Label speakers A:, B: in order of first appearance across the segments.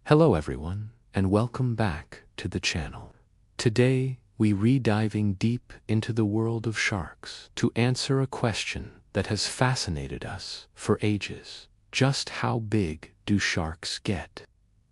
A: Hello everyone, and welcome back to the channel. Today, we diving deep into the world of sharks to answer a question that has fascinated us for ages. Just how big do sharks get?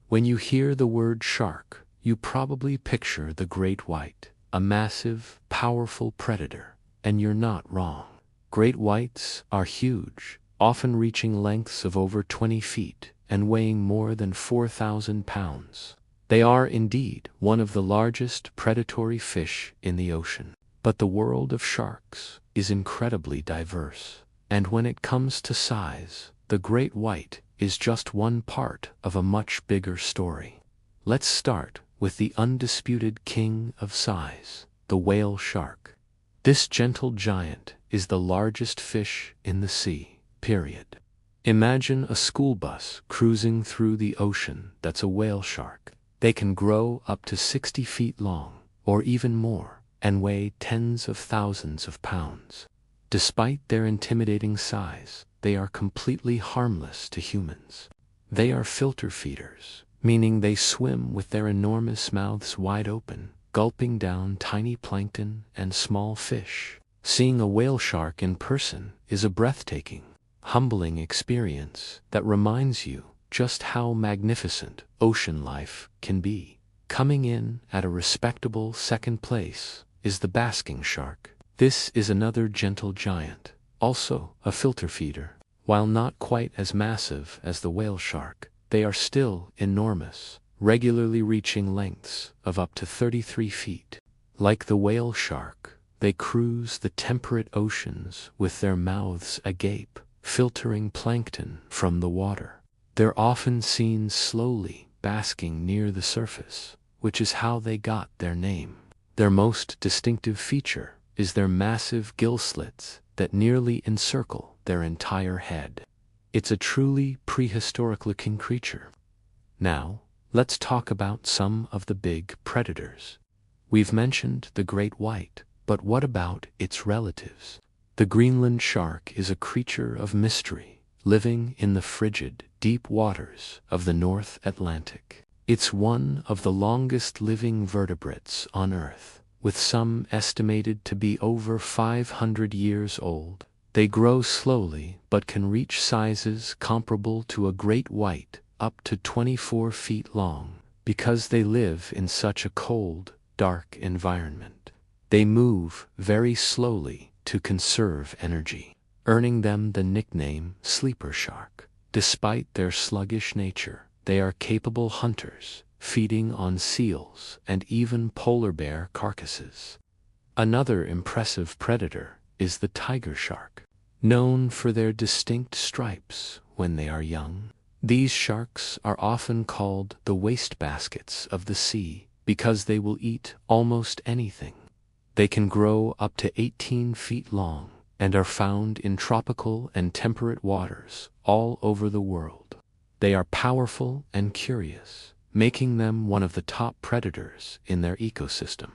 A: When you hear the word shark, you probably picture the great white, a massive, powerful predator, and you're not wrong. Great whites are huge, often reaching lengths of over 20 feet and weighing more than 4,000 pounds. They are indeed one of the largest predatory fish in the ocean. But the world of sharks is incredibly diverse. And when it comes to size, the great white is just one part of a much bigger story. Let's start with the undisputed king of size, the whale shark. This gentle giant is the largest fish in the sea, period. Imagine a school bus cruising through the ocean that's a whale shark. They can grow up to 60 feet long, or even more, and weigh tens of thousands of pounds. Despite their intimidating size, they are completely harmless to humans. They are filter feeders, meaning they swim with their enormous mouths wide open, gulping down tiny plankton and small fish. Seeing a whale shark in person is a breathtaking, humbling experience that reminds you just how magnificent ocean life can be. Coming in at a respectable second place is the basking shark. This is another gentle giant, also a filter feeder. While not quite as massive as the whale shark, they are still enormous, regularly reaching lengths of up to 33 feet. Like the whale shark, they cruise the temperate oceans with their mouths agape, filtering plankton from the water. They're often seen slowly basking near the surface, which is how they got their name. Their most distinctive feature is their massive gill slits that nearly encircle their entire head. It's a truly prehistoric-looking creature. Now, let's talk about some of the big predators. We've mentioned the great white, but what about its relatives? The Greenland shark is a creature of mystery, living in the frigid, deep waters of the North Atlantic. It's one of the longest living vertebrates on Earth, with some estimated to be over 500 years old. They grow slowly but can reach sizes comparable to a great white, up to 24 feet long, because they live in such a cold, dark environment. They move very slowly to conserve energy, earning them the nickname sleeper shark. Despite their sluggish nature, they are capable hunters, feeding on seals and even polar bear carcasses. Another impressive predator is the tiger shark. Known for their distinct stripes when they are young, these sharks are often called the wastebaskets of the sea because they will eat almost anything. They can grow up to 18 feet long and are found in tropical and temperate waters all over the world. They are powerful and curious, making them one of the top predators in their ecosystem.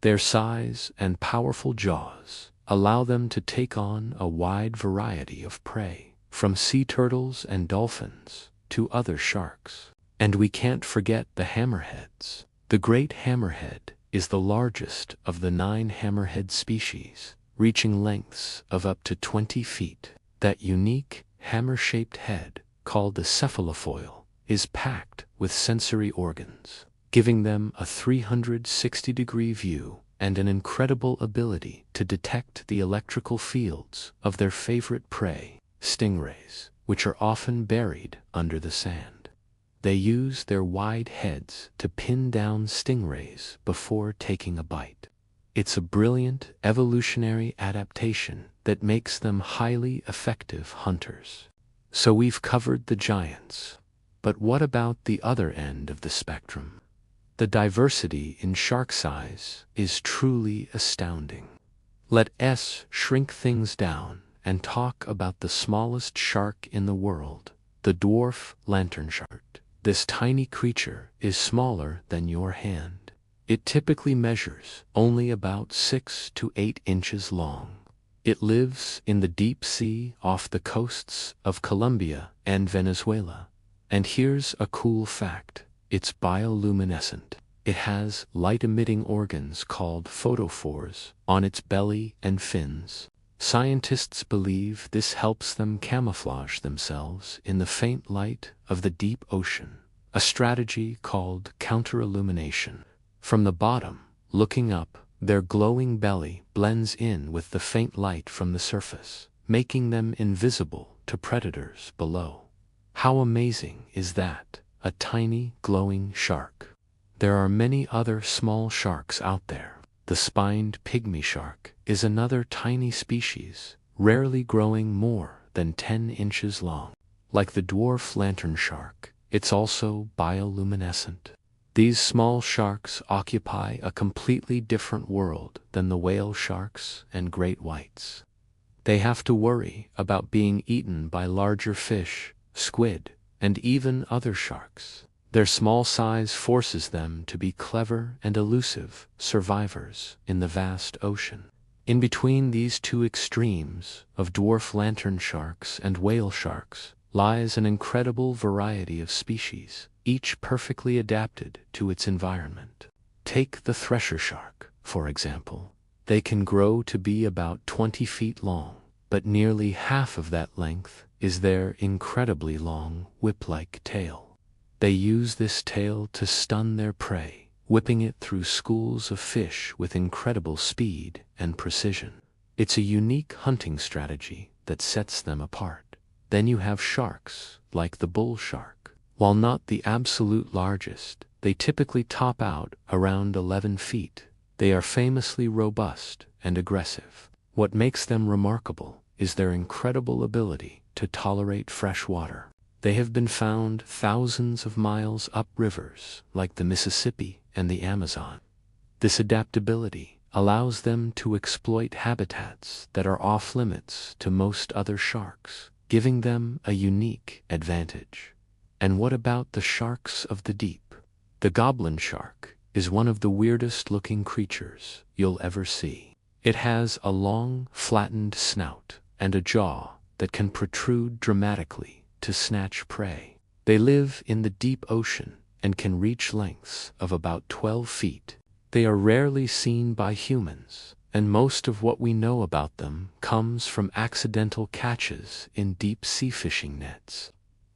A: Their size and powerful jaws allow them to take on a wide variety of prey, from sea turtles and dolphins to other sharks. And we can't forget the hammerheads. The great hammerhead is the largest of the 9 hammerhead species, reaching lengths of up to 20 feet. That unique, hammer-shaped head, called the cephalofoil, is packed with sensory organs, giving them a 360-degree view and an incredible ability to detect the electrical fields of their favorite prey, stingrays, which are often buried under the sand. They use their wide heads to pin down stingrays before taking a bite. It's a brilliant evolutionary adaptation that makes them highly effective hunters. So we've covered the giants, but what about the other end of the spectrum? The diversity in shark size is truly astounding. Let us shrink things down and talk about the smallest shark in the world, the dwarf lantern shark. This tiny creature is smaller than your hand. It typically measures only about 6 to 8 inches long. It lives in the deep sea off the coasts of Colombia and Venezuela. And here's a cool fact. It's bioluminescent. It has light-emitting organs called photophores on its belly and fins. Scientists believe this helps them camouflage themselves in the faint light of the deep ocean, a strategy called counterillumination. From the bottom, looking up, their glowing belly blends in with the faint light from the surface, making them invisible to predators below. How amazing is that? A tiny, glowing shark. There are many other small sharks out there. The spined pygmy shark is another tiny species, rarely growing more than 10 inches long. Like the dwarf lantern shark, it's also bioluminescent. These small sharks occupy a completely different world than the whale sharks and great whites. They have to worry about being eaten by larger fish, squid, and even other sharks. Their small size forces them to be clever and elusive survivors in the vast ocean. In between these two extremes of dwarf lantern sharks and whale sharks lies an incredible variety of species, each perfectly adapted to its environment. Take the thresher shark, for example. They can grow to be about 20 feet long, but nearly half of that length is their incredibly long whip-like tail. They use this tail to stun their prey, whipping it through schools of fish with incredible speed and precision. It's a unique hunting strategy that sets them apart. Then you have sharks, like the bull shark. While not the absolute largest, they typically top out around 11 feet. They are famously robust and aggressive. What makes them remarkable is their incredible ability to tolerate fresh water. They have been found thousands of miles up rivers like the Mississippi and the Amazon. This adaptability allows them to exploit habitats that are off limits to most other sharks, giving them a unique advantage. And what about the sharks of the deep? The goblin shark is one of the weirdest looking creatures you'll ever see. It has a long, flattened snout and a jaw that can protrude dramatically to snatch prey. They live in the deep ocean and can reach lengths of about 12 feet. They are rarely seen by humans, and most of what we know about them comes from accidental catches in deep-sea fishing nets.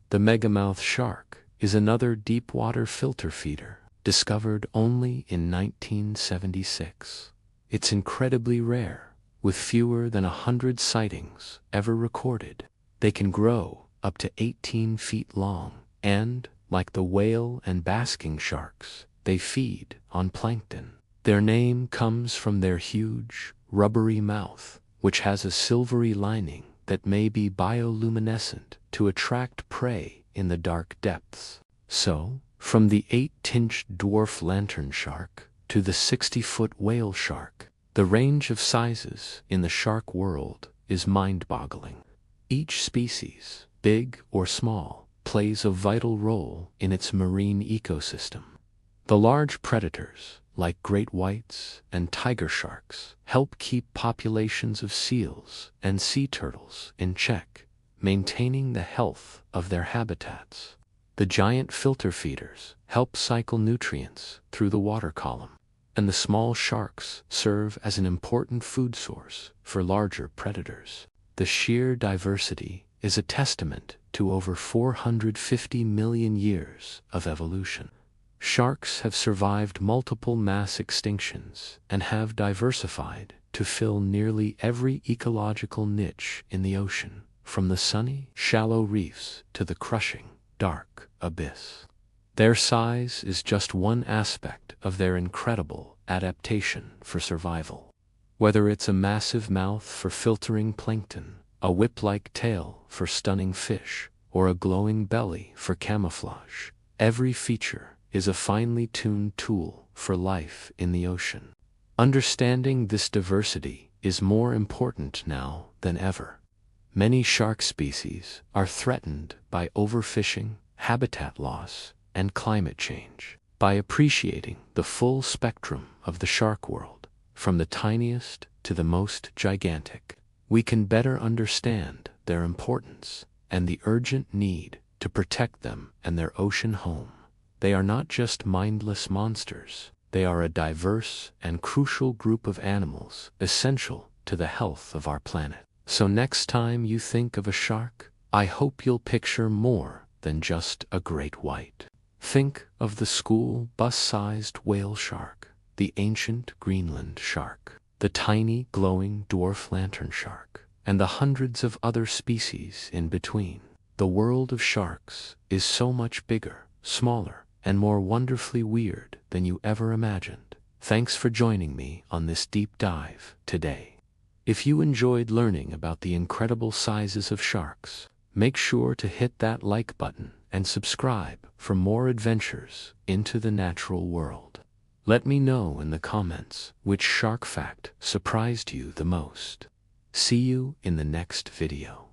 A: The megamouth shark is another deep-water filter feeder, discovered only in 1976. It's incredibly rare, with fewer than 100 sightings ever recorded. They can grow up to 18 feet long, and, like the whale and basking sharks, they feed on plankton. Their name comes from their huge, rubbery mouth, which has a silvery lining that may be bioluminescent to attract prey in the dark depths. So, from the 8-inch dwarf lantern shark to the 60-foot whale shark, the range of sizes in the shark world is mind-boggling. Each species, big or small, plays a vital role in its marine ecosystem. The large predators, like great whites and tiger sharks, help keep populations of seals and sea turtles in check, maintaining the health of their habitats. The giant filter feeders help cycle nutrients through the water column, and the small sharks serve as an important food source for larger predators. The sheer diversity is a testament to over 450 million years of evolution. Sharks have survived multiple mass extinctions and have diversified to fill nearly every ecological niche in the ocean, from the sunny, shallow reefs to the crushing, dark abyss. Their size is just one aspect of their incredible adaptation for survival. Whether it's a massive mouth for filtering plankton, a whip-like tail for stunning fish, or a glowing belly for camouflage, every feature is a finely tuned tool for life in the ocean. Understanding this diversity is more important now than ever. Many shark species are threatened by overfishing, habitat loss, and climate change. By appreciating the full spectrum of the shark world, from the tiniest to the most gigantic, we can better understand their importance and the urgent need to protect them and their ocean home. they are not just mindless monsters. They are a diverse and crucial group of animals essential to the health of our planet. So next time you think of a shark, I hope you'll picture more than just a great white. Think of the school bus-sized whale shark, the ancient Greenland shark, the tiny glowing dwarf lantern shark, and the hundreds of other species in between. The world of sharks is so much bigger, smaller, and more wonderfully weird than you ever imagined. Thanks for joining me on this deep dive today. If you enjoyed learning about the incredible sizes of sharks, make sure to hit that like button and subscribe for more adventures into the natural world. Let me know in the comments which shark fact surprised you the most. See you in the next video.